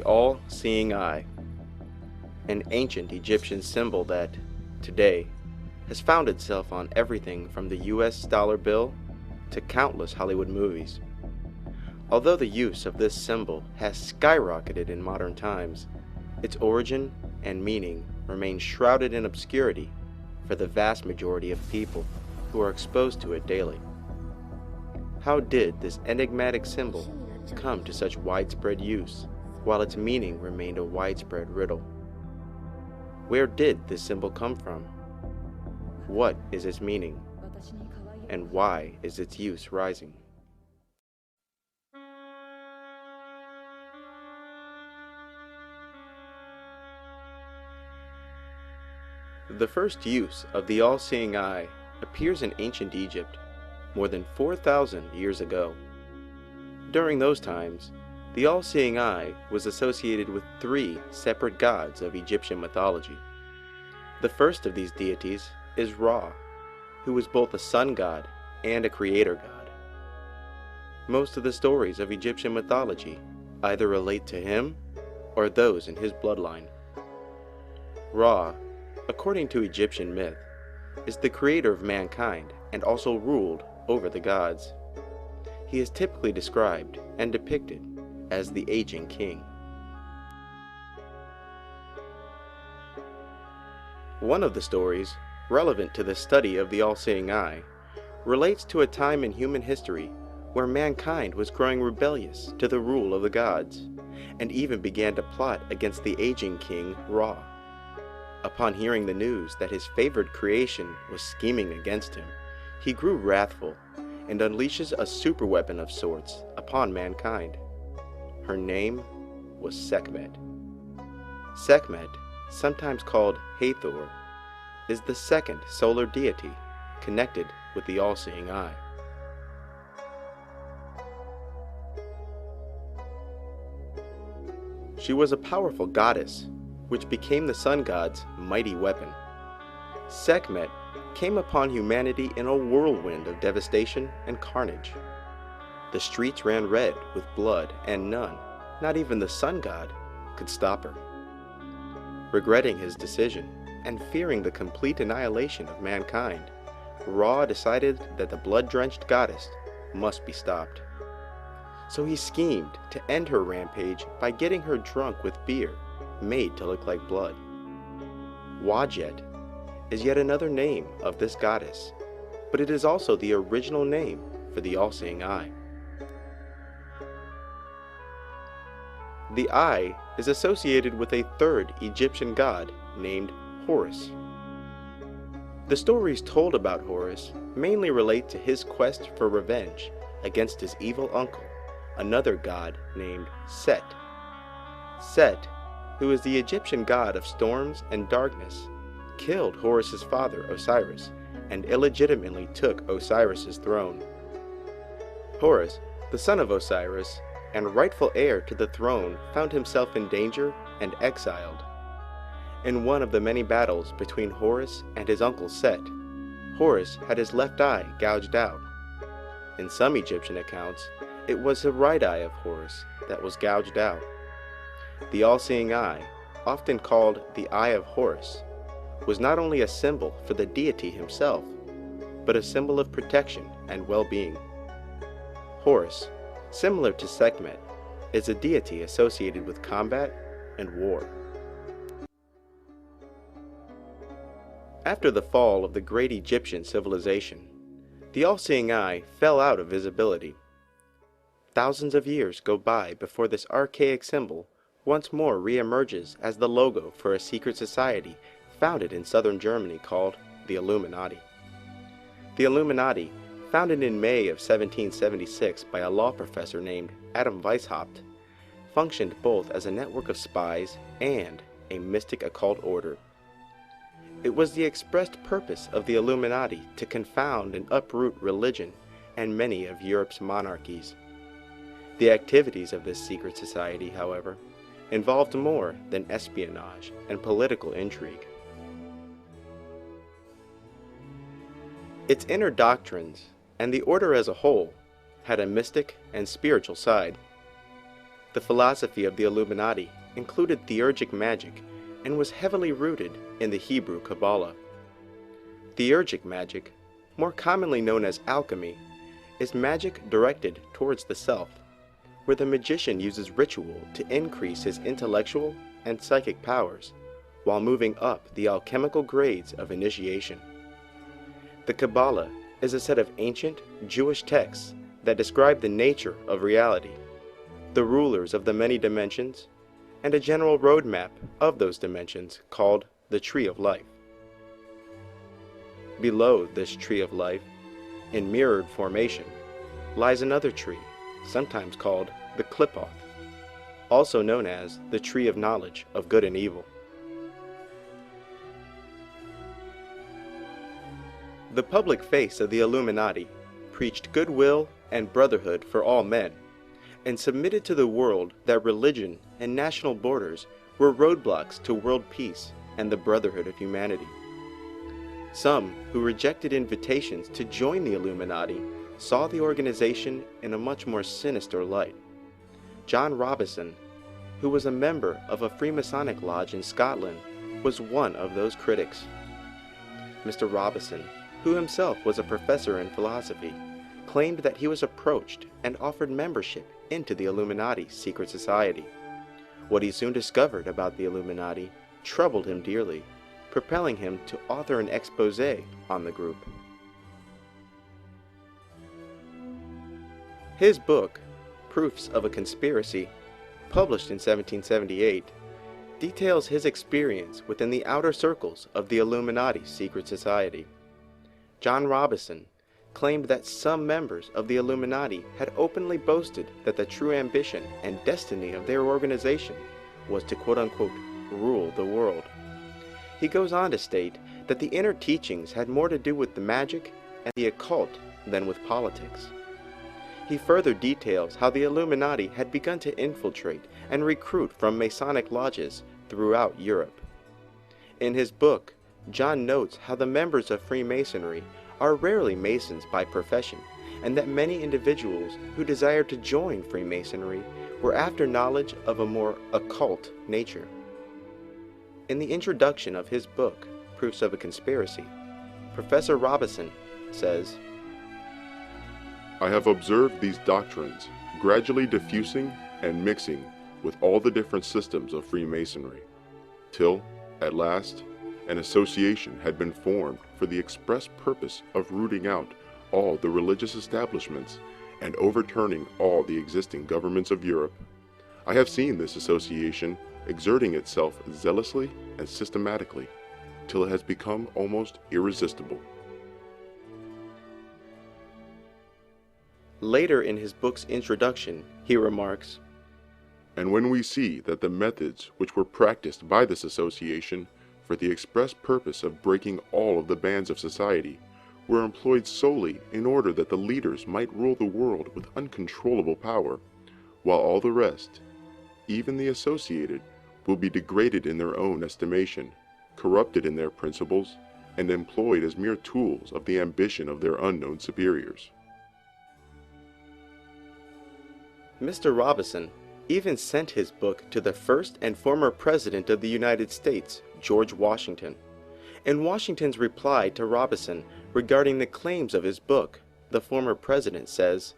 The all-seeing eye, an ancient Egyptian symbol that, today, has found itself on everything from the US dollar bill to countless Hollywood movies. Although the use of this symbol has skyrocketed in modern times, its origin and meaning remain shrouded in obscurity for the vast majority of people who are exposed to it daily. How did this enigmatic symbol come to such widespread use, while its meaning remained a widespread riddle? Where did this symbol come from? What is its meaning? And why is its use rising? The first use of the all-seeing eye appears in ancient Egypt, more than 4,000 years ago. During those times, the all-seeing eye was associated with 3 separate gods of Egyptian mythology. The first of these deities is Ra, who was both a sun god and a creator god. Most of the stories of Egyptian mythology either relate to him or those in his bloodline. Ra, according to Egyptian myth, is the creator of mankind and also ruled over the gods. He is typically described and depicted as the aging king. One of the stories, relevant to the study of the all-seeing eye, relates to a time in human history where mankind was growing rebellious to the rule of the gods, and even began to plot against the aging king Ra. Upon hearing the news that his favored creation was scheming against him, he grew wrathful and unleashes a superweapon of sorts upon mankind. Her name was Sekhmet. Sekhmet, sometimes called Hathor, is the second solar deity connected with the all-seeing eye. She was a powerful goddess, which became the sun god's mighty weapon. Sekhmet came upon humanity in a whirlwind of devastation and carnage. The streets ran red with blood, and none, not even the sun god, could stop her. Regretting his decision and fearing the complete annihilation of mankind, Ra decided that the blood-drenched goddess must be stopped. So he schemed to end her rampage by getting her drunk with beer made to look like blood. Wadjet is yet another name of this goddess, but it is also the original name for the all-seeing eye. The eye is associated with a third Egyptian god named Horus. The stories told about Horus mainly relate to his quest for revenge against his evil uncle, another god named Set. Set, who is the Egyptian god of storms and darkness, killed Horus's father Osiris and illegitimately took Osiris's throne. Horus, the son of Osiris and rightful heir to the throne, found himself in danger and exiled. In one of the many battles between Horus and his uncle Set, Horus had his left eye gouged out. In some Egyptian accounts, it was the right eye of Horus that was gouged out. The all-seeing eye, often called the Eye of Horus, was not only a symbol for the deity himself, but a symbol of protection and well-being. Horus, similar to Sekhmet, is a deity associated with combat and war. After the fall of the great Egyptian civilization, the all-seeing eye fell out of visibility. Thousands of years go by before this archaic symbol once more re-emerges as the logo for a secret society founded in southern Germany called the Illuminati. The Illuminati, founded in May of 1776 by a law professor named Adam Weishaupt, functioned both as a network of spies and a mystic occult order. It was the expressed purpose of the Illuminati to confound and uproot religion and many of Europe's monarchies. The activities of this secret society, however, involved more than espionage and political intrigue. Its inner doctrines, and the order as a whole, had a mystic and spiritual side. The philosophy of the Illuminati included theurgic magic and was heavily rooted in the Hebrew Kabbalah. Theurgic magic, more commonly known as alchemy, is magic directed towards the self, where the magician uses ritual to increase his intellectual and psychic powers while moving up the alchemical grades of initiation. The Kabbalah is a set of ancient Jewish texts that describe the nature of reality, the rulers of the many dimensions, and a general roadmap of those dimensions called the Tree of Life. Below this Tree of Life, in mirrored formation, lies another tree, sometimes called the Qliphoth, also known as the Tree of Knowledge of Good and Evil. The public face of the Illuminati preached goodwill and brotherhood for all men, and submitted to the world that religion and national borders were roadblocks to world peace and the brotherhood of humanity. Some who rejected invitations to join the Illuminati saw the organization in a much more sinister light. John Robison, who was a member of a Freemasonic lodge in Scotland, was one of those critics. Mr. Robison, who himself was a professor in philosophy, claimed that he was approached and offered membership into the Illuminati secret society. What he soon discovered about the Illuminati troubled him dearly, propelling him to author an exposé on the group. His book, Proofs of a Conspiracy, published in 1778, details his experience within the outer circles of the Illuminati secret society. John Robison claimed that some members of the Illuminati had openly boasted that the true ambition and destiny of their organization was to quote-unquote rule the world. He goes on to state that the inner teachings had more to do with the magic and the occult than with politics. He further details how the Illuminati had begun to infiltrate and recruit from Masonic lodges throughout Europe. In his book, John notes how the members of Freemasonry are rarely Masons by profession, and that many individuals who desired to join Freemasonry were after knowledge of a more occult nature. In the introduction of his book, Proofs of a Conspiracy, Professor Robison says, I have observed these doctrines gradually diffusing and mixing with all the different systems of Freemasonry, till, at last, an association had been formed for the express purpose of rooting out all the religious establishments and overturning all the existing governments of Europe. I have seen this association exerting itself zealously and systematically, till it has become almost irresistible. Later in his book's introduction, he remarks, And when we see that the methods which were practiced by this association for the express purpose of breaking all of the bands of society were employed solely in order that the leaders might rule the world with uncontrollable power, while all the rest, even the associated, will be degraded in their own estimation, corrupted in their principles, and employed as mere tools of the ambition of their unknown superiors. Mr. Robison even sent his book to the first and former President of the United States, George Washington. In Washington's reply to Robison regarding the claims of his book, the former president says,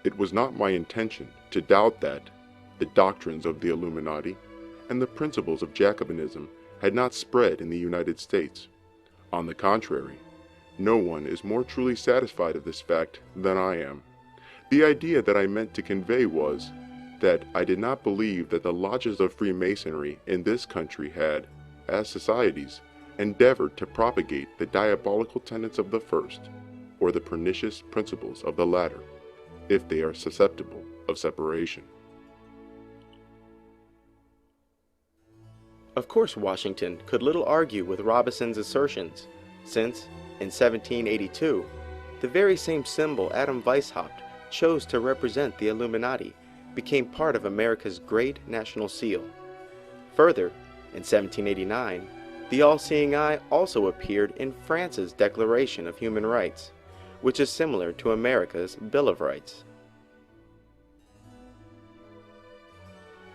It was not my intention to doubt that the doctrines of the Illuminati and the principles of Jacobinism had not spread in the United States. On the contrary, no one is more truly satisfied of this fact than I am. The idea that I meant to convey was that I did not believe that the lodges of Freemasonry in this country had, as societies, endeavored to propagate the diabolical tenets of the first, or the pernicious principles of the latter, if they are susceptible of separation. Of course, Washington could little argue with Robison's assertions, since, in 1782, the very same symbol Adam Weishaupt chose to represent the Illuminati became part of America's great national seal. Further, in 1789, the all-seeing eye also appeared in France's Declaration of Human Rights, which is similar to America's Bill of Rights.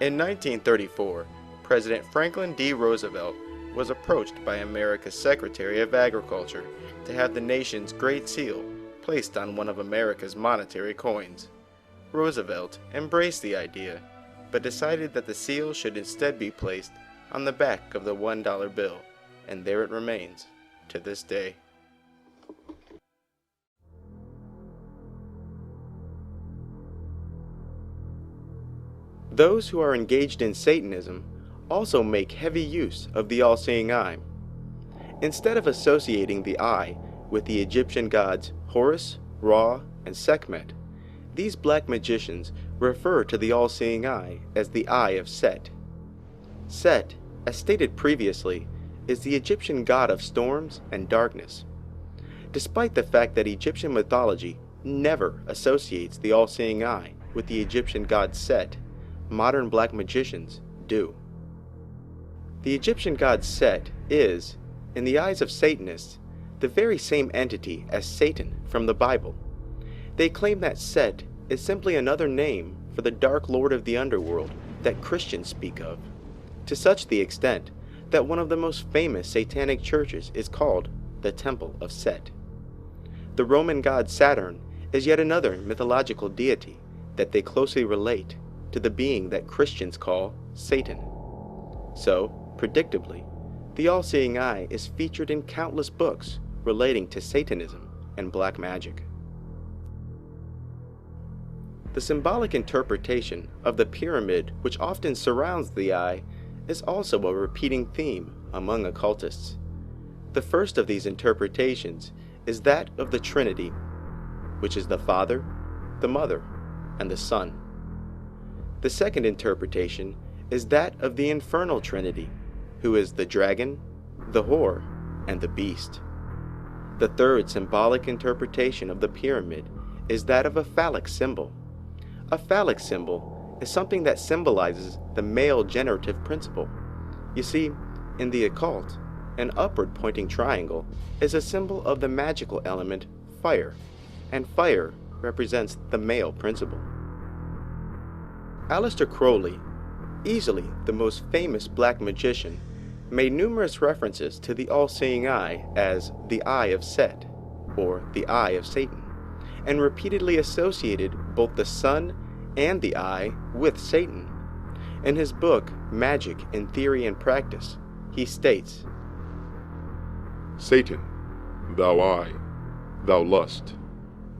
In 1934, President Franklin D. Roosevelt was approached by America's Secretary of Agriculture to have the nation's Great Seal placed on one of America's monetary coins. Roosevelt embraced the idea, but decided that the seal should instead be placed on the back of the $1 bill, and there it remains to this day. Those who are engaged in Satanism also make heavy use of the all-seeing eye. Instead of associating the eye with the Egyptian gods Horus, Ra, and Sekhmet, these black magicians refer to the all-seeing eye as the Eye of Set. Set, as stated previously, is the Egyptian god of storms and darkness. Despite the fact that Egyptian mythology never associates the all-seeing eye with the Egyptian god Set, modern black magicians do. The Egyptian god Set is, in the eyes of Satanists, the very same entity as Satan from the Bible. They claim that Set is simply another name for the dark lord of the underworld that Christians speak of, to such the extent that one of the most famous satanic churches is called the Temple of Set. The Roman god Saturn is yet another mythological deity that they closely relate to the being that Christians call Satan. So, predictably, the all-seeing eye is featured in countless books relating to Satanism and black magic. The symbolic interpretation of the pyramid which often surrounds the eye is also a repeating theme among occultists. The first of these interpretations is that of the Trinity, which is the Father, the Mother, and the Son. The second interpretation is that of the Infernal Trinity, who is the dragon, the whore, and the beast. The third symbolic interpretation of the pyramid is that of a phallic symbol. A phallic symbol is something that symbolizes the male generative principle. You see, in the occult, an upward-pointing triangle is a symbol of the magical element fire, and fire represents the male principle. Aleister Crowley, easily the most famous black magician, made numerous references to the all-seeing eye as the Eye of Set, or the Eye of Satan, and repeatedly associated both the sun and the eye with Satan. In his book, Magic in Theory and Practice, he states, Satan, thou eye, thou lust,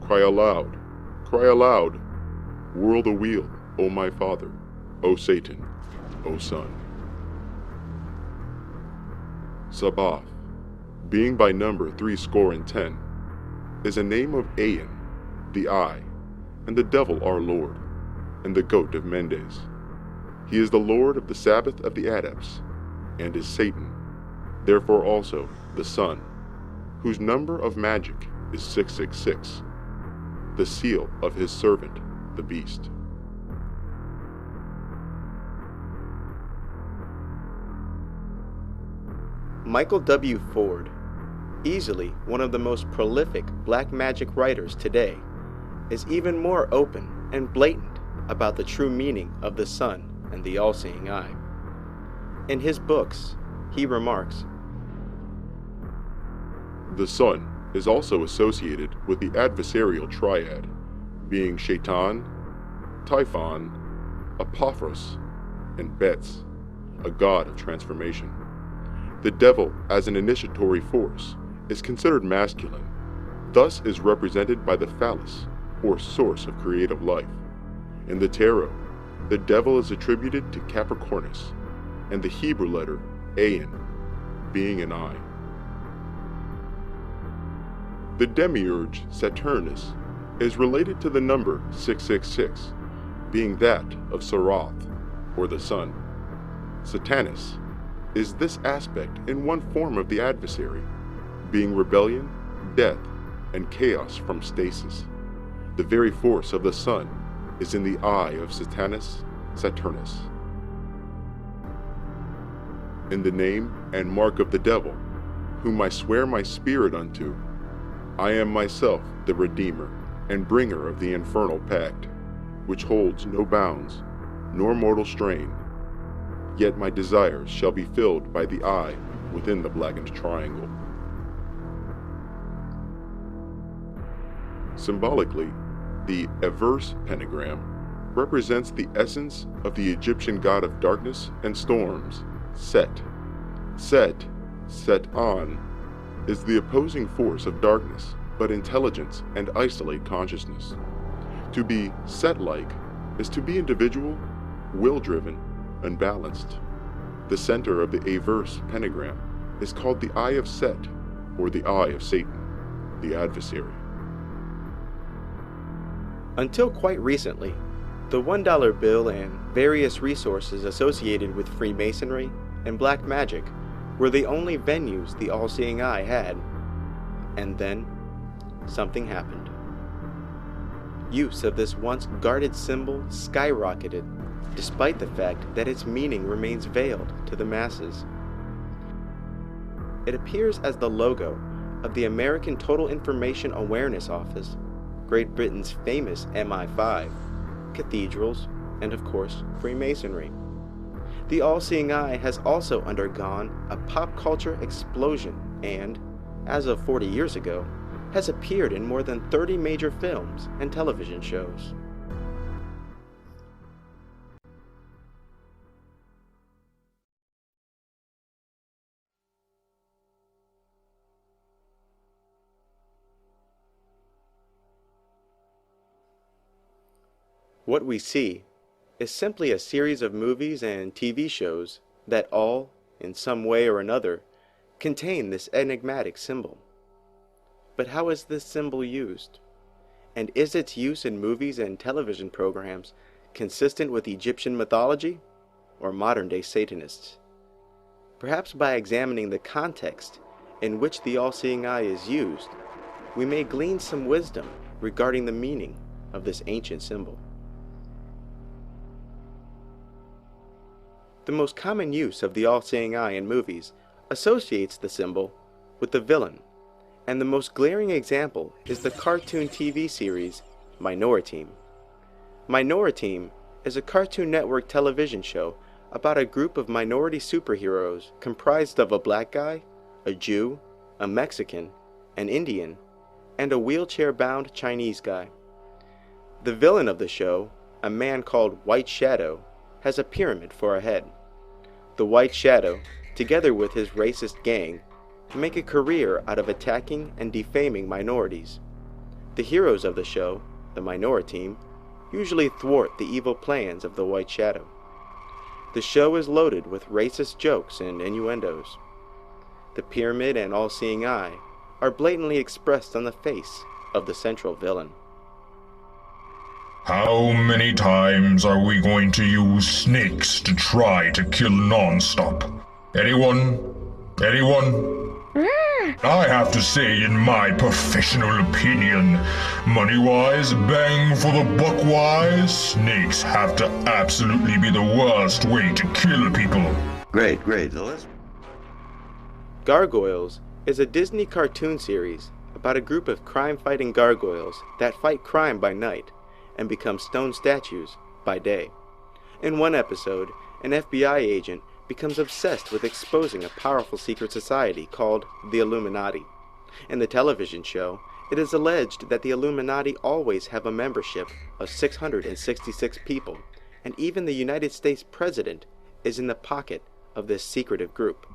cry aloud, whirl the wheel, O my father, O Satan, O son. Sabaoth, being by number 70, is a name of Aen, the eye, and the devil our Lord, and the goat of Mendes. He is the Lord of the Sabbath of the Adepts, and is Satan, therefore also the Son, whose number of magic is 666, the seal of his servant, the beast. Michael W. Ford, easily one of the most prolific black magic writers today, is even more open and blatant about the true meaning of the sun and the all-seeing eye. In his books, he remarks, The sun is also associated with the adversarial triad, being Shaitan, Typhon, Apophis, and Bets, a god of transformation. The devil, as an initiatory force, is considered masculine, thus is represented by the phallus, or source of creative life. In the tarot, the devil is attributed to Capricornus, and the Hebrew letter Ayin, being an eye. The demiurge Saturnus is related to the number 666, being that of Saroth, or the sun. Satanus is this aspect in one form of the adversary, being rebellion, death, and chaos from stasis. The very force of the sun is in the eye of Saturnus. In the name and mark of the devil, whom I swear my spirit unto, I am myself the Redeemer and bringer of the infernal pact, which holds no bounds, nor mortal strain, yet my desires shall be filled by the eye within the blackened triangle. Symbolically, the averse pentagram represents the essence of the Egyptian god of darkness and storms, Set. Set on, is the opposing force of darkness, but intelligence and isolate consciousness. To be Set-like is to be individual, will-driven, and balanced. The center of the averse pentagram is called the Eye of Set, or the Eye of Satan, the adversary. Until quite recently, the $1 bill and various resources associated with Freemasonry and black magic were the only venues the all-seeing eye had. And then, something happened. Use of this once guarded symbol skyrocketed, despite the fact that its meaning remains veiled to the masses. It appears as the logo of the American Total Information Awareness Office, Great Britain's famous MI5, cathedrals, and of course, Freemasonry. The all-seeing eye has also undergone a pop culture explosion and, as of 40 years ago, has appeared in more than 30 major films and television shows. What we see is simply a series of movies and TV shows that all, in some way or another, contain this enigmatic symbol. But how is this symbol used? And is its use in movies and television programs consistent with Egyptian mythology or modern-day Satanists? Perhaps by examining the context in which the all-seeing eye is used, we may glean some wisdom regarding the meaning of this ancient symbol. The most common use of the all-seeing eye in movies associates the symbol with the villain, and the most glaring example is the cartoon TV series Minority. Minority is a Cartoon Network television show about a group of minority superheroes comprised of a black guy, a Jew, a Mexican, an Indian, and a wheelchair-bound Chinese guy. The villain of the show, a man called White Shadow, has a pyramid for a head. The White Shadow, together with his racist gang, make a career out of attacking and defaming minorities. The heroes of the show, the Minority, usually thwart the evil plans of the White Shadow. The show is loaded with racist jokes and innuendos. The pyramid and all-seeing eye are blatantly expressed on the face of the central villain. How many times are we going to use snakes to try to kill non-stop? Anyone? I have to say, in my professional opinion, money-wise, bang for the buck-wise, snakes have to absolutely be the worst way to kill people. Great. Gargoyles is a Disney cartoon series about a group of crime-fighting gargoyles that fight crime by night and become stone statues by day. In one episode, an FBI agent becomes obsessed with exposing a powerful secret society called the Illuminati. In the television show, it is alleged that the Illuminati always have a membership of 666 people, and even the United States president is in the pocket of this secretive group.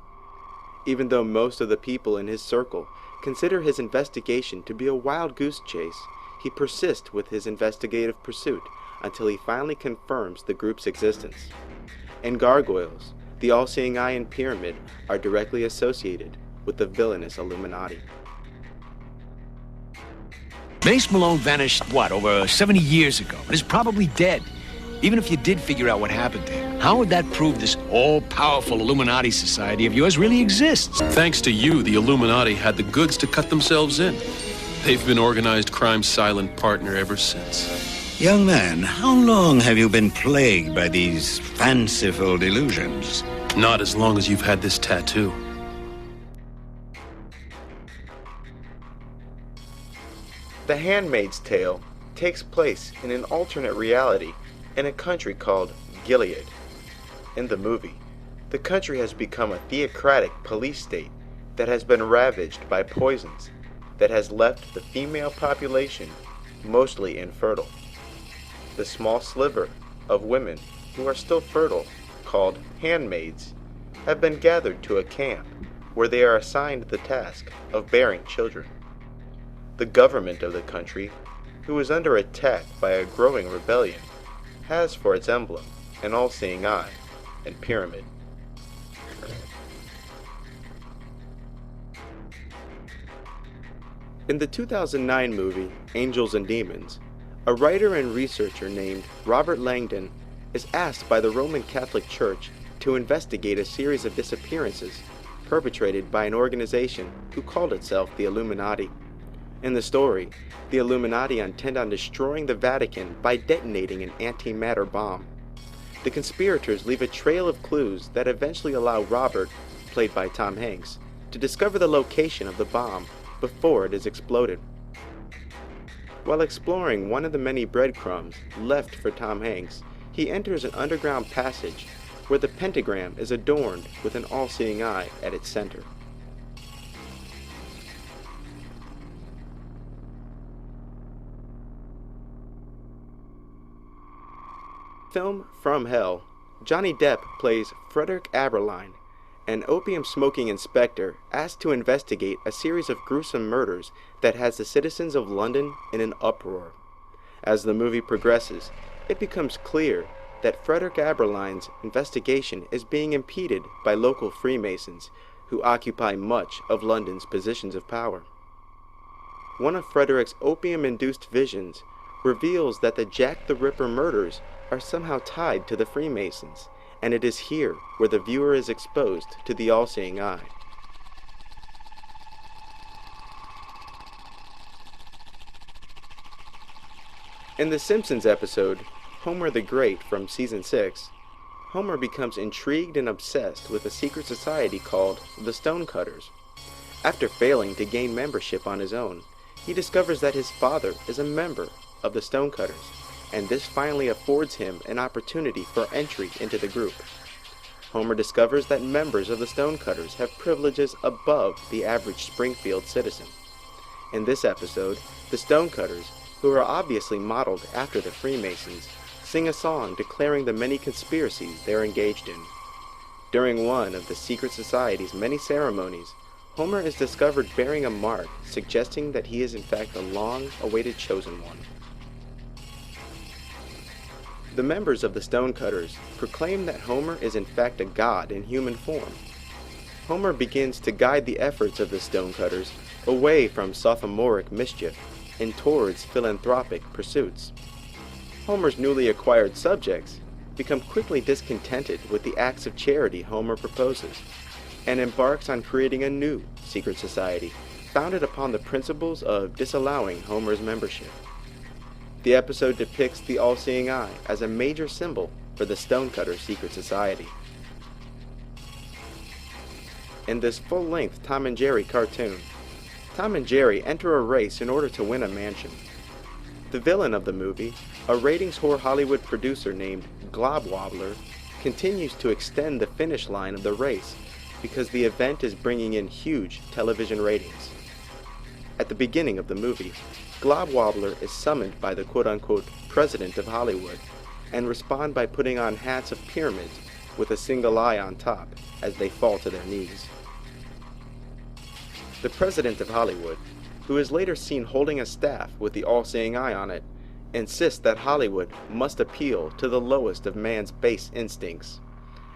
Even though most of the people in his circle consider his investigation to be a wild goose chase, he persists with his investigative pursuit until he finally confirms the group's existence. In Gargoyles, the all-seeing eye and pyramid are directly associated with the villainous Illuminati. Mace Malone vanished, over 70 years ago, and is probably dead. Even if you did figure out what happened to him, how would that prove this all-powerful Illuminati society of yours really exists? Thanks to you, the Illuminati had the goods to cut themselves in. They've been organized crime's silent partner ever since. Young man, how long have you been plagued by these fanciful delusions? Not as long as you've had this tattoo. The Handmaid's Tale takes place in an alternate reality in a country called Gilead. In the movie, the country has become a theocratic police state that has been ravaged by poisons that has left the female population mostly infertile. The small sliver of women who are still fertile, called handmaids, have been gathered to a camp where they are assigned the task of bearing children. The government of the country, who is under attack by a growing rebellion, has for its emblem an all-seeing eye and pyramid. In the 2009 movie Angels and Demons, a writer and researcher named Robert Langdon is asked by the Roman Catholic Church to investigate a series of disappearances perpetrated by an organization who called itself the Illuminati. In the story, the Illuminati intend on destroying the Vatican by detonating an antimatter bomb. The conspirators leave a trail of clues that eventually allow Robert, played by Tom Hanks, to discover the location of the bomb before it is exploded. While exploring one of the many breadcrumbs left for Tom Hanks, he enters an underground passage where the pentagram is adorned with an all-seeing eye at its center. Film From Hell, Johnny Depp plays Frederick Aberline, an opium-smoking inspector asked to investigate a series of gruesome murders that has the citizens of London in an uproar. As the movie progresses, it becomes clear that Frederick Aberline's investigation is being impeded by local Freemasons who occupy much of London's positions of power. One of Frederick's opium-induced visions reveals that the Jack the Ripper murders are somehow tied to the Freemasons, and it is here where the viewer is exposed to the all-seeing eye. In the Simpsons episode Homer the Great from Season 6, Homer becomes intrigued and obsessed with a secret society called the Stonecutters. After failing to gain membership on his own, he discovers that his father is a member of the Stonecutters, and this finally affords him an opportunity for entry into the group. Homer discovers that members of the Stonecutters have privileges above the average Springfield citizen. In this episode, the Stonecutters, who are obviously modeled after the Freemasons, sing a song declaring the many conspiracies they're engaged in. During one of the secret society's many ceremonies, Homer is discovered bearing a mark suggesting that he is in fact the long-awaited chosen one. The members of the Stonecutters proclaim that Homer is in fact a god in human form. Homer begins to guide the efforts of the Stonecutters away from sophomoric mischief and towards philanthropic pursuits. Homer's newly acquired subjects become quickly discontented with the acts of charity Homer proposes, and embarks on creating a new secret society founded upon the principles of disallowing Homer's membership. The episode depicts the all-seeing eye as a major symbol for the Stonecutter secret society. In this full-length Tom and Jerry cartoon, Tom and Jerry enter a race in order to win a mansion. The villain of the movie, a ratings whore Hollywood producer named Glob Wobbler, continues to extend the finish line of the race because the event is bringing in huge television ratings. At the beginning of the movie, Glob Wobbler is summoned by the quote-unquote president of Hollywood and respond by putting on hats of pyramids with a single eye on top as they fall to their knees. The president of Hollywood, who is later seen holding a staff with the all-seeing eye on it, insists that Hollywood must appeal to the lowest of man's base instincts.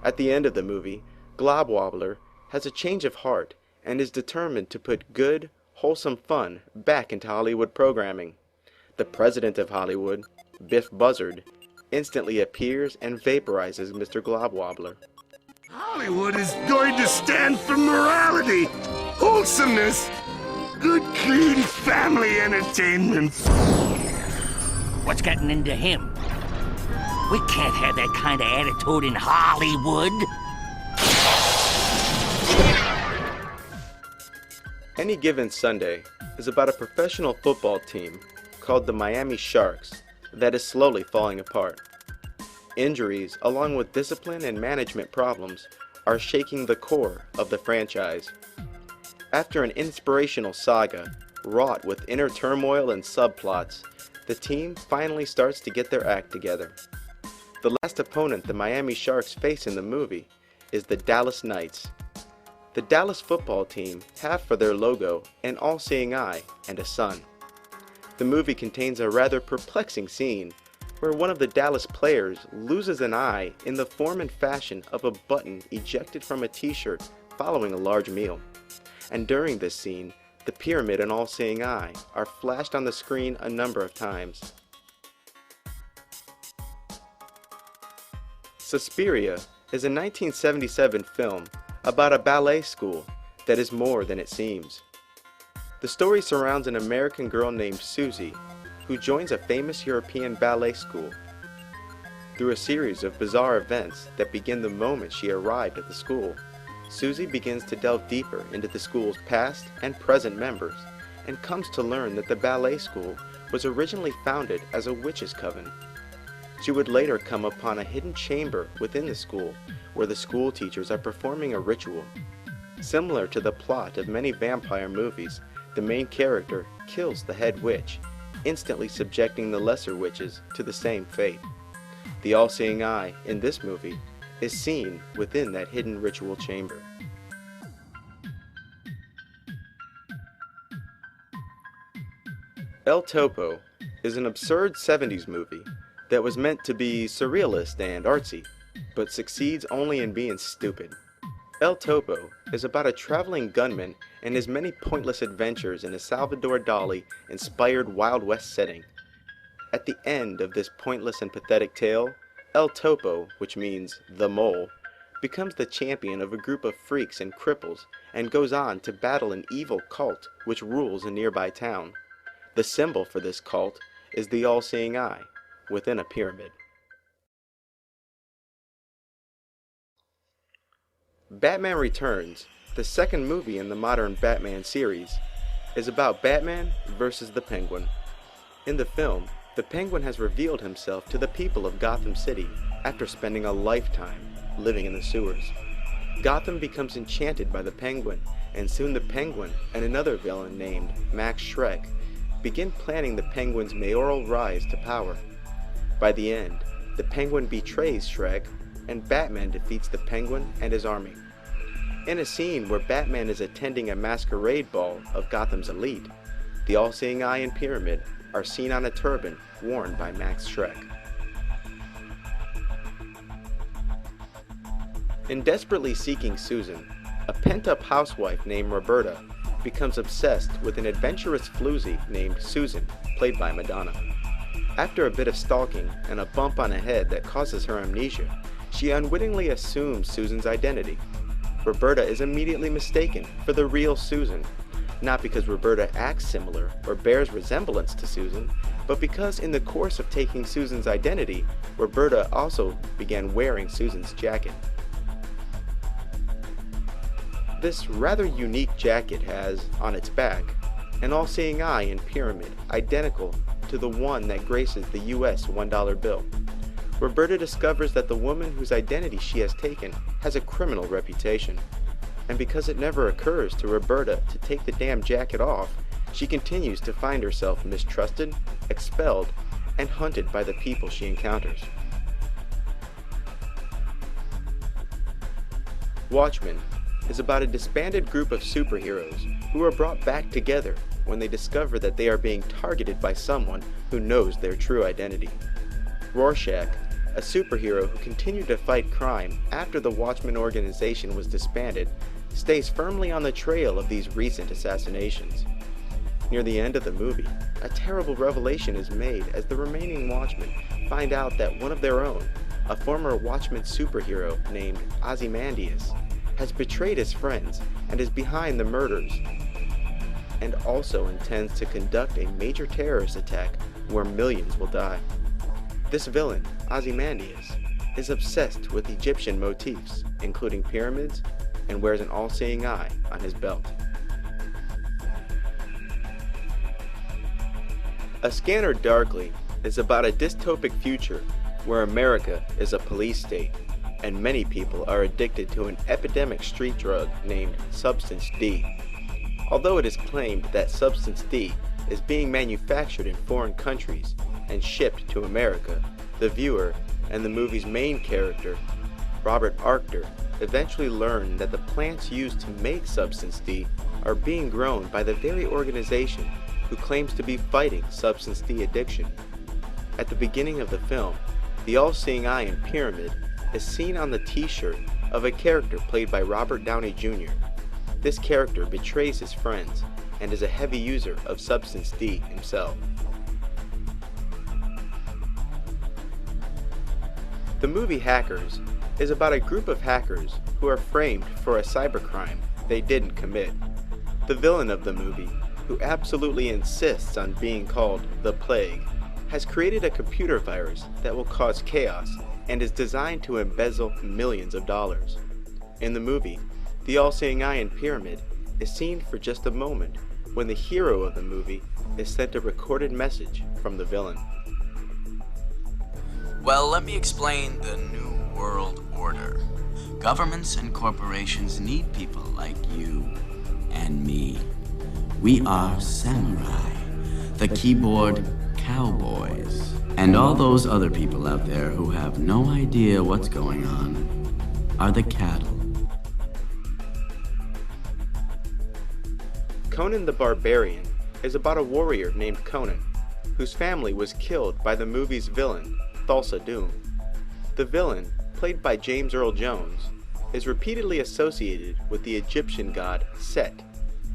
At the end of the movie, Glob Wobbler has a change of heart and is determined to put good, wholesome fun back into Hollywood programming. The president of Hollywood, Biff Buzzard, instantly appears and vaporizes Mr. Glob Wobbler. Hollywood is going to stand for morality, wholesomeness, good, clean family entertainment. What's gotten into him? We can't have that kind of attitude in Hollywood. Any Given Sunday is about a professional football team called the Miami Sharks that is slowly falling apart. Injuries, along with discipline and management problems, are shaking the core of the franchise. After an inspirational saga, wrought with inner turmoil and subplots, the team finally starts to get their act together. The last opponent the Miami Sharks face in the movie is the Dallas Knights. The Dallas football team have for their logo an all-seeing eye and a sun. The movie contains a rather perplexing scene where one of the Dallas players loses an eye in the form and fashion of a button ejected from a t-shirt following a large meal. And during this scene, the pyramid and all-seeing eye are flashed on the screen a number of times. Suspiria is a 1977 film about a ballet school that is more than it seems. The story surrounds an American girl named Susie, who joins a famous European ballet school. Through a series of bizarre events that begin the moment she arrived at the school, Susie begins to delve deeper into the school's past and present members, and comes to learn that the ballet school was originally founded as a witches' coven. She would later come upon a hidden chamber within the school where the school teachers are performing a ritual. Similar to the plot of many vampire movies, the main character kills the head witch, instantly subjecting the lesser witches to the same fate. The all-seeing eye in this movie is seen within that hidden ritual chamber. El Topo is an absurd 70s movie that was meant to be surrealist and artsy, but succeeds only in being stupid. El Topo is about a traveling gunman and his many pointless adventures in a Salvador Dali-inspired Wild West setting. At the end of this pointless and pathetic tale, El Topo, which means the mole, becomes the champion of a group of freaks and cripples and goes on to battle an evil cult which rules a nearby town. The symbol for this cult is the all-seeing eye within a pyramid. Batman Returns, the second movie in the modern Batman series, is about Batman versus the Penguin. In the film, the Penguin has revealed himself to the people of Gotham City after spending a lifetime living in the sewers. Gotham becomes enchanted by the Penguin, and soon the Penguin and another villain named Max Schreck begin planning the Penguin's mayoral rise to power. By the end, the Penguin betrays Schreck, and Batman defeats the Penguin and his army. In a scene where Batman is attending a masquerade ball of Gotham's elite, the all-seeing eye and pyramid are seen on a turban worn by Max Schreck. In desperately seeking Susan, a pent-up housewife named Roberta becomes obsessed with an adventurous floozy named Susan, played by Madonna. After a bit of stalking and a bump on the head that causes her amnesia, she unwittingly assumes Susan's identity. Roberta is immediately mistaken for the real Susan, not because Roberta acts similar or bears resemblance to Susan, but because in the course of taking Susan's identity, Roberta also began wearing Susan's jacket. This rather unique jacket has, on its back, an all-seeing eye and pyramid identical to the one that graces the US $1 bill. Roberta discovers that the woman whose identity she has taken has a criminal reputation, and because it never occurs to Roberta to take the damn jacket off, she continues to find herself mistrusted, expelled, and hunted by the people she encounters. Watchmen is about a disbanded group of superheroes who are brought back together when they discover that they are being targeted by someone who knows their true identity. Rorschach, a superhero who continued to fight crime after the Watchmen organization was disbanded, stays firmly on the trail of these recent assassinations. Near the end of the movie, a terrible revelation is made as the remaining Watchmen find out that one of their own, a former Watchmen superhero named Ozymandias, has betrayed his friends and is behind the murders, and also intends to conduct a major terrorist attack where millions will die. This villain, Ozymandias, is obsessed with Egyptian motifs, including pyramids, and wears an all-seeing eye on his belt. A Scanner Darkly is about a dystopic future where America is a police state, and many people are addicted to an epidemic street drug named Substance D. Although it is claimed that Substance D is being manufactured in foreign countries and shipped to America, the viewer and the movie's main character, Robert Arctor, eventually learn that the plants used to make Substance D are being grown by the very organization who claims to be fighting Substance D addiction. At the beginning of the film, the all-seeing eye in Pyramid is seen on the t-shirt of a character played by Robert Downey Jr. This character betrays his friends and is a heavy user of Substance D himself. The movie Hackers is about a group of hackers who are framed for a cybercrime they didn't commit. The villain of the movie, who absolutely insists on being called the Plague, has created a computer virus that will cause chaos and is designed to embezzle millions of dollars. In the movie, the all-seeing eye in Pyramid is seen for just a moment when the hero of the movie is sent a recorded message from the villain. Well, let me explain the New World Order. Governments and corporations need people like you and me. We are samurai, the keyboard cowboys, and all those other people out there who have no idea what's going on are the cattle. Conan the Barbarian is about a warrior named Conan, whose family was killed by the movie's villain, Thulsa Doom. The villain, played by James Earl Jones, is repeatedly associated with the Egyptian god Set.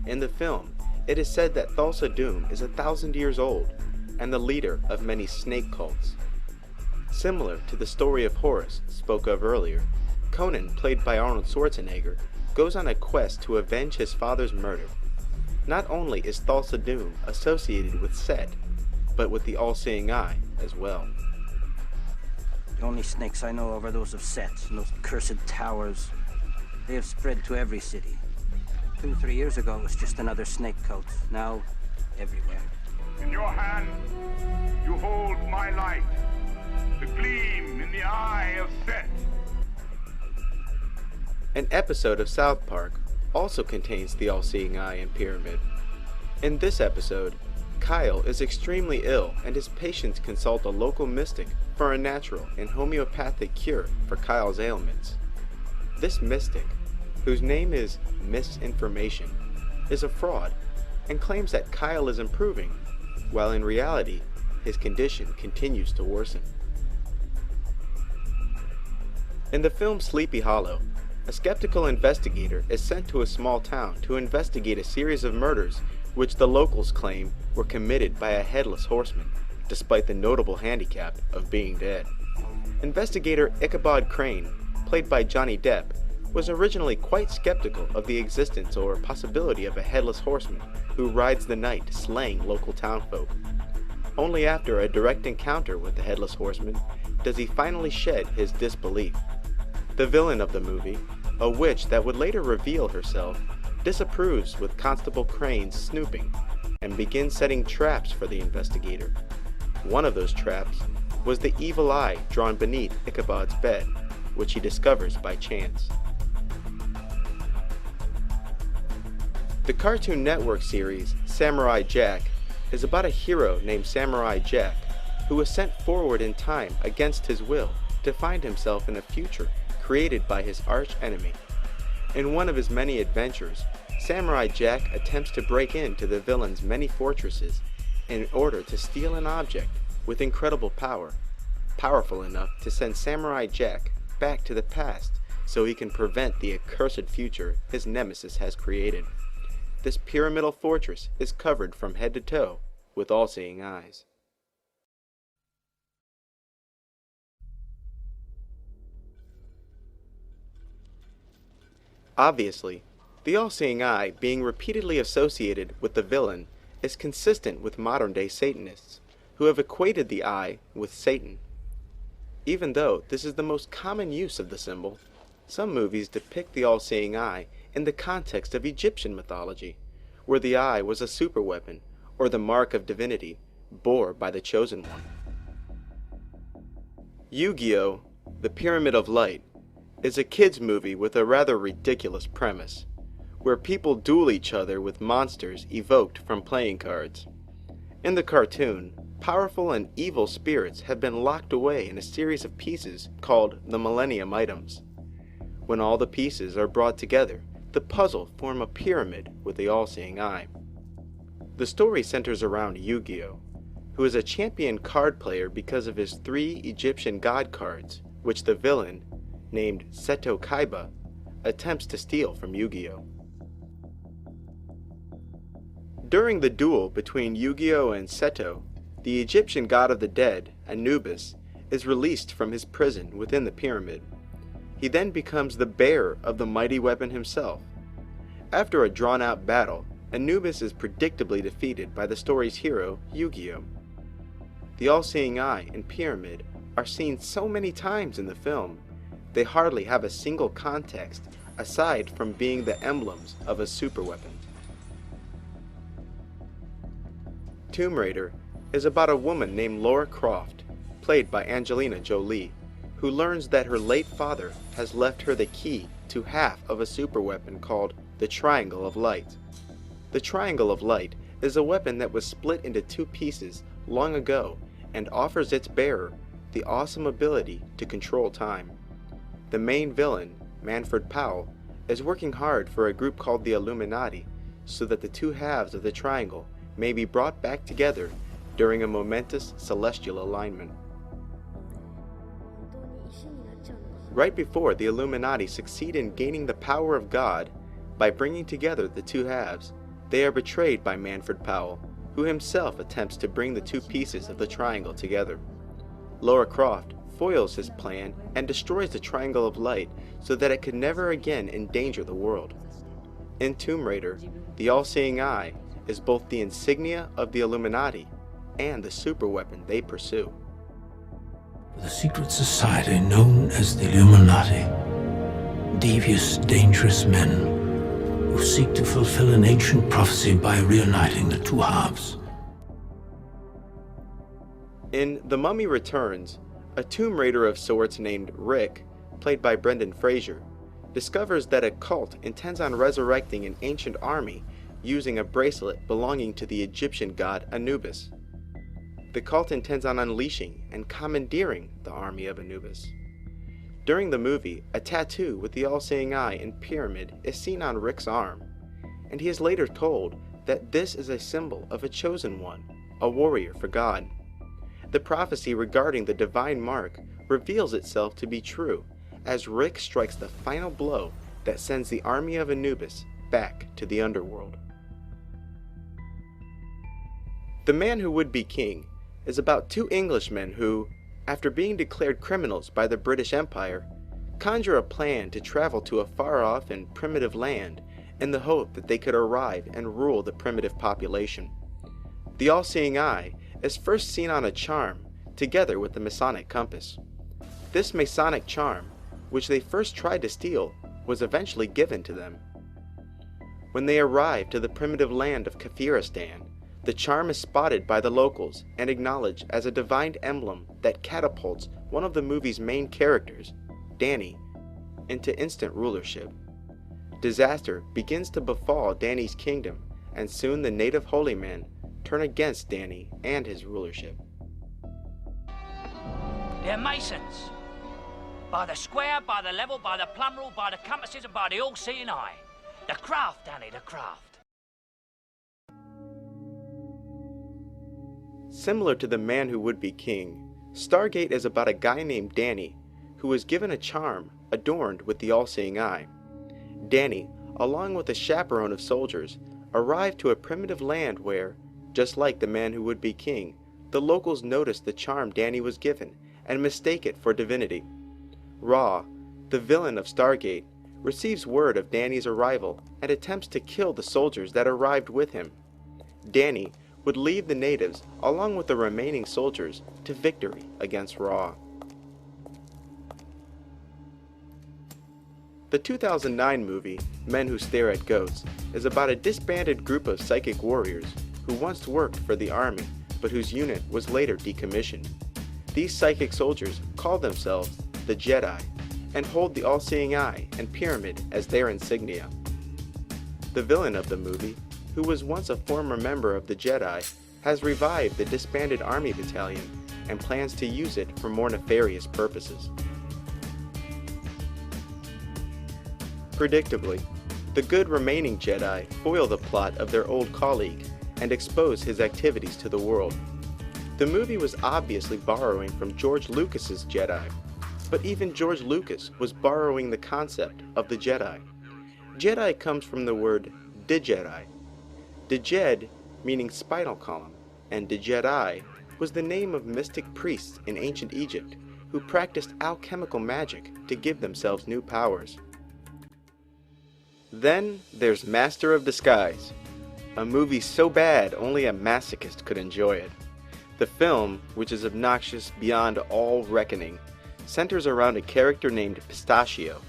In the film, it is said that Thulsa Doom is 1,000 years old and the leader of many snake cults. Similar to the story of Horus spoke of earlier, Conan, played by Arnold Schwarzenegger, goes on a quest to avenge his father's murder. Not only is Thulsa Doom associated with Set, but with the all-seeing eye as well. The only snakes I know of are those of Set and those cursed towers. They have spread to every city. 2 or 3 years ago, it was just another snake cult. Now, everywhere. In your hand, you hold my light, the gleam in the eye of Set. An episode of South Park also contains the all-seeing eye in Pyramid. In this episode, Kyle is extremely ill and his patients consult a local mystic for a natural and homeopathic cure for Kyle's ailments. This mystic, whose name is Misinformation, is a fraud and claims that Kyle is improving, while in reality, his condition continues to worsen. In the film Sleepy Hollow, a skeptical investigator is sent to a small town to investigate a series of murders which the locals claim were committed by a headless horseman, despite the notable handicap of being dead. Investigator Ichabod Crane, played by Johnny Depp, was originally quite skeptical of the existence or possibility of a headless horseman who rides the night slaying local townfolk. Only after a direct encounter with the headless horseman does he finally shed his disbelief. The villain of the movie, a witch that would later reveal herself, disapproves with Constable Crane's snooping and begins setting traps for the investigator. One of those traps was the evil eye drawn beneath Ichabod's bed, which he discovers by chance. The Cartoon Network series Samurai Jack is about a hero named Samurai Jack who was sent forward in time against his will to find himself in a future created by his arch-enemy. In one of his many adventures, Samurai Jack attempts to break into the villain's many fortresses in order to steal an object with incredible power, powerful enough to send Samurai Jack back to the past so he can prevent the accursed future his nemesis has created. This pyramidal fortress is covered from head to toe with all-seeing eyes. Obviously, the all-seeing eye being repeatedly associated with the villain is consistent with modern-day Satanists, who have equated the eye with Satan. Even though this is the most common use of the symbol, some movies depict the all-seeing eye in the context of Egyptian mythology, where the eye was a superweapon or the mark of divinity bore by the chosen one. Yu-Gi-Oh! The Pyramid of Light is a kids' movie with a rather ridiculous premise, where people duel each other with monsters evoked from playing cards. In the cartoon, powerful and evil spirits have been locked away in a series of pieces called the Millennium Items. When all the pieces are brought together, the puzzle form a pyramid with the all-seeing eye. The story centers around Yu-Gi-Oh!, who is a champion card player because of his 3 Egyptian god cards, which the villain, named Seto Kaiba, attempts to steal from Yu-Gi-Oh! During the duel between Yu-Gi-Oh! And Seto, the Egyptian god of the dead, Anubis, is released from his prison within the pyramid. He then becomes the bearer of the mighty weapon himself. After a drawn-out battle, Anubis is predictably defeated by the story's hero, Yu-Gi-Oh! The all-seeing eye and pyramid are seen so many times in the film, they hardly have a single context aside from being the emblems of a superweapon. Tomb Raider is about a woman named Lara Croft, played by Angelina Jolie, who learns that her late father has left her the key to half of a superweapon called the Triangle of Light. The Triangle of Light is a weapon that was split into 2 pieces long ago and offers its bearer the awesome ability to control time. The main villain, Manfred Powell, is working hard for a group called the Illuminati so that the 2 halves of the triangle may be brought back together during a momentous celestial alignment. Right before the Illuminati succeed in gaining the power of God by bringing together the 2 halves, they are betrayed by Manfred Powell, who himself attempts to bring the 2 pieces of the triangle together. Lara Croft foils his plan and destroys the Triangle of Light so that it could never again endanger the world. In Tomb Raider, the all-seeing eye is both the insignia of the Illuminati and the superweapon they pursue. The secret society known as the Illuminati, devious, dangerous men who seek to fulfill an ancient prophecy by reuniting the 2 halves. In The Mummy Returns, a Tomb Raider of sorts named Rick, played by Brendan Fraser, discovers that a cult intends on resurrecting an ancient army using a bracelet belonging to the Egyptian god Anubis. The cult intends on unleashing and commandeering the army of Anubis. During the movie, a tattoo with the all-seeing eye and pyramid is seen on Rick's arm, and he is later told that this is a symbol of a chosen one, a warrior for God. The prophecy regarding the divine mark reveals itself to be true, as Rick strikes the final blow that sends the army of Anubis back to the underworld. The Man Who Would Be King is about 2 Englishmen who, after being declared criminals by the British Empire, conjure a plan to travel to a far-off and primitive land in the hope that they could arrive and rule the primitive population. The all-seeing eye is first seen on a charm together with the Masonic compass. This Masonic charm, which they first tried to steal, was eventually given to them. When they arrive to the primitive land of Kafiristan, the charm is spotted by the locals and acknowledged as a divine emblem that catapults one of the movie's main characters, Danny, into instant rulership. Disaster begins to befall Danny's kingdom, and soon the native holy men turn against Danny and his rulership. They're Masons. By the square, by the level, by the plumb rule, by the compasses, and by the all-seeing eye. The craft, Danny, the craft. Similar to The Man Who Would Be King, Stargate is about a guy named Danny who was given a charm adorned with the all-seeing eye. Danny, along with a chaperone of soldiers, arrived to a primitive land where, just like The Man Who Would Be King, the locals notice the charm Danny was given and mistake it for divinity. Ra, the villain of Stargate, receives word of Danny's arrival and attempts to kill the soldiers that arrived with him. Danny would lead the natives, along with the remaining soldiers, to victory against Ra. The 2009 movie, Men Who Stare at Goats, is about a disbanded group of psychic warriors who once worked for the army, but whose unit was later decommissioned. These psychic soldiers call themselves the Jedi and hold the all-seeing eye and pyramid as their insignia. The villain of the movie, who was once a former member of the Jedi, has revived the disbanded army battalion and plans to use it for more nefarious purposes. Predictably, the good remaining Jedi foil the plot of their old colleague and expose his activities to the world. The movie was obviously borrowing from George Lucas's Jedi, but even George Lucas was borrowing the concept of the Jedi. Jedi comes from the word Dijedi. Dijed meaning spinal column, and Dijedi was the name of mystic priests in ancient Egypt who practiced alchemical magic to give themselves new powers. Then there's Master of Disguise, a movie so bad only a masochist could enjoy it. The film, which is obnoxious beyond all reckoning, centers around a character named Pistachio,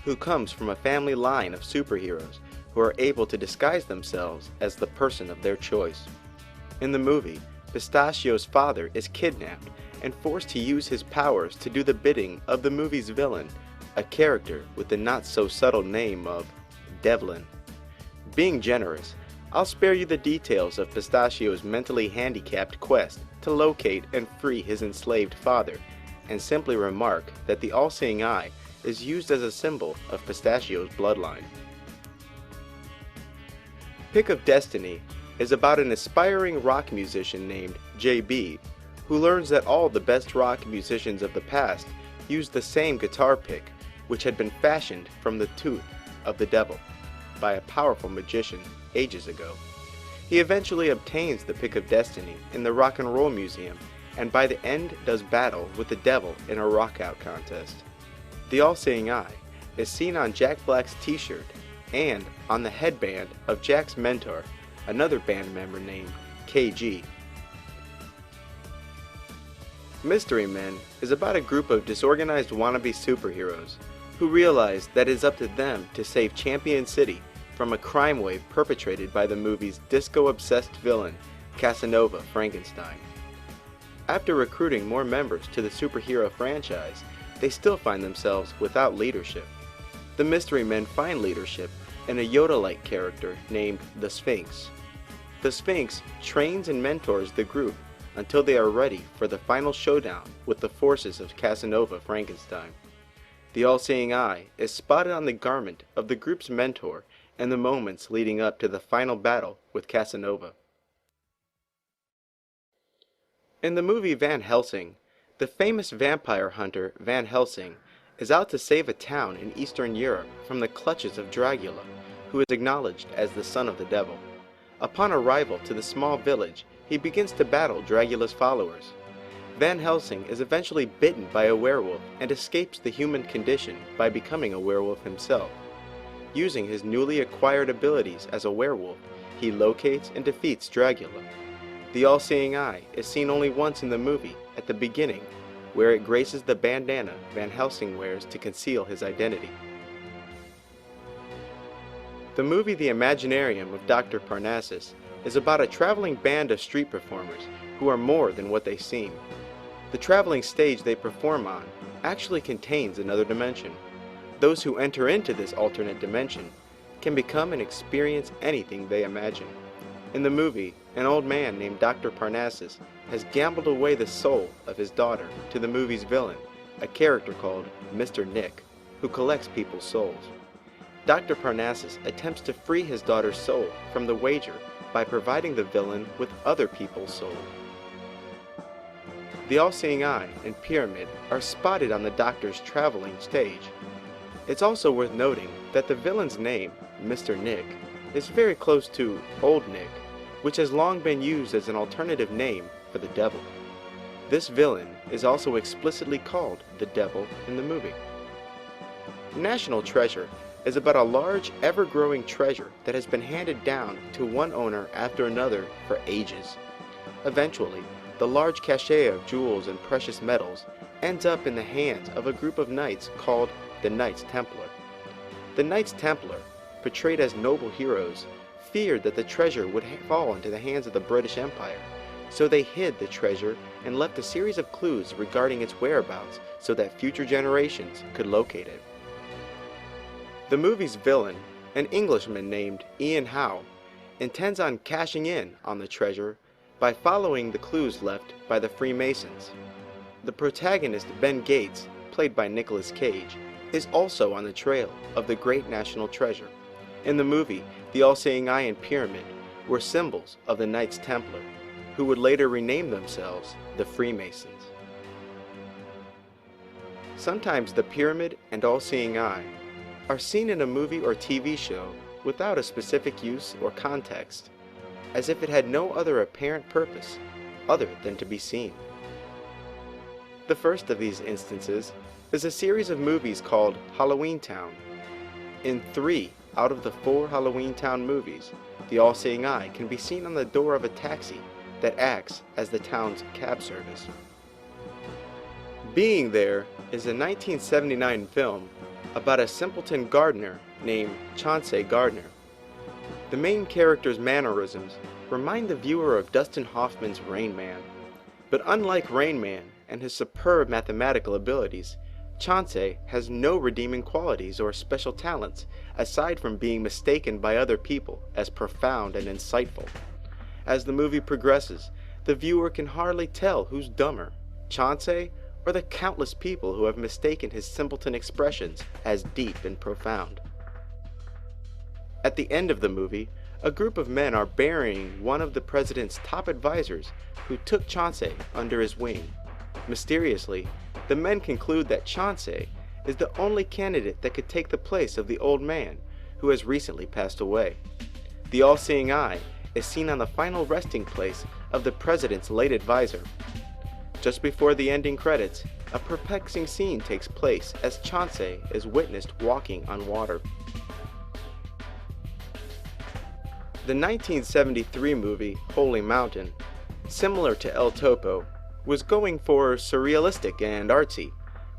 who comes from a family line of superheroes who are able to disguise themselves as the person of their choice. In the movie, Pistachio's father is kidnapped and forced to use his powers to do the bidding of the movie's villain, a character with the not-so-subtle name of Devlin. Being generous, I'll spare you the details of Pistachio's mentally handicapped quest to locate and free his enslaved father, and simply remark that the all-seeing eye is used as a symbol of Pistachio's bloodline. Pick of Destiny is about an aspiring rock musician named JB, who learns that all the best rock musicians of the past used the same guitar pick, which had been fashioned from the tooth of the devil by a powerful magician ages ago. He eventually obtains the Pick of Destiny in the Rock and Roll Museum, and by the end does battle with the devil in a rock-out contest. The all-seeing eye is seen on Jack Black's t-shirt and on the headband of Jack's mentor, another band member named KG. Mystery Men is about a group of disorganized wannabe superheroes who realize that it is up to them to save Champion City from a crime wave perpetrated by the movie's disco-obsessed villain, Casanova Frankenstein. After recruiting more members to the superhero franchise, they still find themselves without leadership. The Mystery Men find leadership in a Yoda-like character named the Sphinx. The Sphinx trains and mentors the group until they are ready for the final showdown with the forces of Casanova Frankenstein. The all-seeing eye is spotted on the garment of the group's mentor in the moments leading up to the final battle with Casanova. In the movie Van Helsing, the famous vampire hunter Van Helsing is out to save a town in Eastern Europe from the clutches of Dracula, who is acknowledged as the son of the devil. Upon arrival to the small village, he begins to battle Dracula's followers. Van Helsing is eventually bitten by a werewolf and escapes the human condition by becoming a werewolf himself. Using his newly acquired abilities as a werewolf, he locates and defeats Dracula. The all-seeing eye is seen only once in the movie, at the beginning, where it graces the bandana Van Helsing wears to conceal his identity. The movie The Imaginarium of Dr. Parnassus is about a traveling band of street performers who are more than what they seem. The traveling stage they perform on actually contains another dimension. Those who enter into this alternate dimension can become and experience anything they imagine. In the movie, an old man named Dr. Parnassus has gambled away the soul of his daughter to the movie's villain, a character called Mr. Nick, who collects people's souls. Dr. Parnassus attempts to free his daughter's soul from the wager by providing the villain with other people's souls. The all-seeing eye and pyramid are spotted on the Doctor's traveling stage. It's also worth noting that the villain's name, Mr. Nick, is very close to Old Nick, which has long been used as an alternative name for the devil. This villain is also explicitly called the devil in the movie. National Treasure is about a large, ever-growing treasure that has been handed down to one owner after another for ages. Eventually, the large cache of jewels and precious metals ends up in the hands of a group of knights called the Knights Templar. The Knights Templar, portrayed as noble heroes, feared that the treasure would fall into the hands of the British Empire, so they hid the treasure and left a series of clues regarding its whereabouts so that future generations could locate it. The movie's villain, an Englishman named Ian Howe, intends on cashing in on the treasure by following the clues left by the Freemasons. The protagonist, Ben Gates, played by Nicolas Cage, is also on the trail of the great national treasure. In the movie, the All-Seeing Eye and Pyramid were symbols of the Knights Templar, who would later rename themselves the Freemasons. Sometimes the Pyramid and All-Seeing Eye are seen in a movie or TV show without a specific use or context, as if it had no other apparent purpose other than to be seen. The first of these instances is a series of movies called Halloween Town. In 3 out of the 4 Halloween Town movies, the All-Seeing Eye can be seen on the door of a taxi that acts as the town's cab service. Being There is a 1979 film about a simpleton gardener named Chauncey Gardner. The main character's mannerisms remind the viewer of Dustin Hoffman's Rain Man. But unlike Rain Man and his superb mathematical abilities, Chauncey has no redeeming qualities or special talents aside from being mistaken by other people as profound and insightful. As the movie progresses, the viewer can hardly tell who's dumber, Chauncey or the countless people who have mistaken his simpleton expressions as deep and profound. At the end of the movie, a group of men are burying one of the president's top advisors who took Chauncey under his wing. Mysteriously, the men conclude that Chauncey is the only candidate that could take the place of the old man who has recently passed away. The All-Seeing Eye is seen on the final resting place of the president's late advisor. Just before the ending credits, a perplexing scene takes place as Chauncey is witnessed walking on water. The 1973 movie Holy Mountain, similar to El Topo, was going for surrealistic and artsy,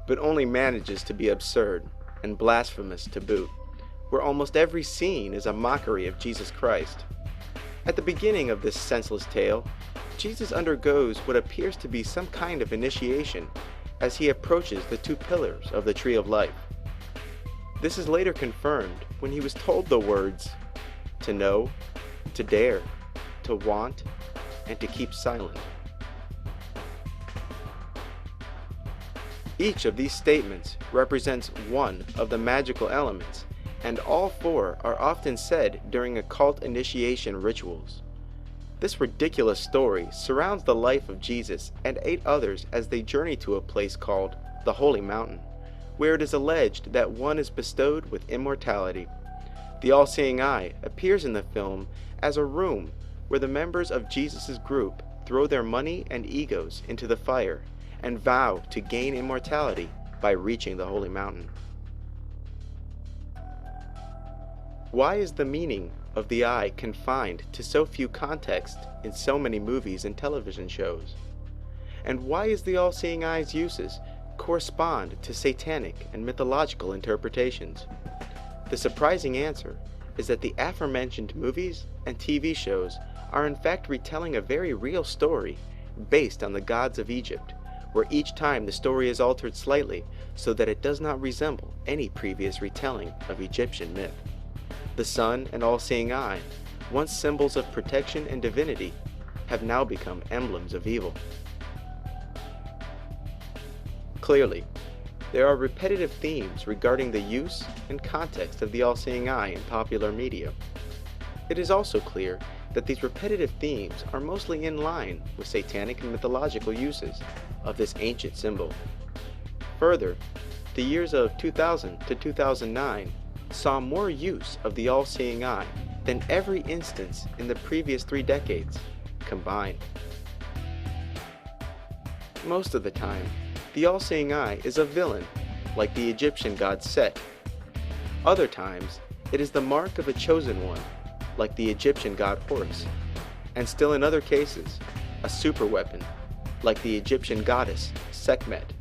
but only manages to be absurd and blasphemous to boot, where almost every scene is a mockery of Jesus Christ. At the beginning of this senseless tale, Jesus undergoes what appears to be some kind of initiation as he approaches the 2 pillars of the Tree of Life. This is later confirmed when he was told the words, to know, to dare, to want, and to keep silent. Each of these statements represents one of the magical elements, and all 4 are often said during occult initiation rituals. This ridiculous story surrounds the life of Jesus and 8 others as they journey to a place called the Holy Mountain, where it is alleged that one is bestowed with immortality. The All-Seeing Eye appears in the film as a room where the members of Jesus' group throw their money and egos into the fire and vow to gain immortality by reaching the Holy Mountain. Why is the meaning of the eye confined to so few contexts in so many movies and television shows? And why is the All-Seeing Eye's uses correspond to satanic and mythological interpretations? The surprising answer is that the aforementioned movies and TV shows are in fact retelling a very real story based on the gods of Egypt, where each time the story is altered slightly so that it does not resemble any previous retelling of Egyptian myth. The sun and all-seeing eye, once symbols of protection and divinity, have now become emblems of evil. Clearly, there are repetitive themes regarding the use and context of the all-seeing eye in popular media. It is also clear that these repetitive themes are mostly in line with satanic and mythological uses of this ancient symbol. Further, the years of 2000 to 2009 saw more use of the all-seeing eye than every instance in the previous 3 decades combined. Most of the time, the all-seeing eye is a villain, like the Egyptian god Set. Other times, it is the mark of a chosen one, like the Egyptian god Horus. And still in other cases, a superweapon, like the Egyptian goddess Sekhmet.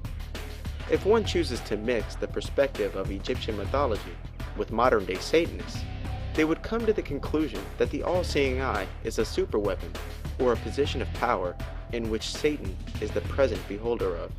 If one chooses to mix the perspective of Egyptian mythology with modern-day Satanists, they would come to the conclusion that the all-seeing eye is a superweapon, or a position of power in which Satan is the present beholder of.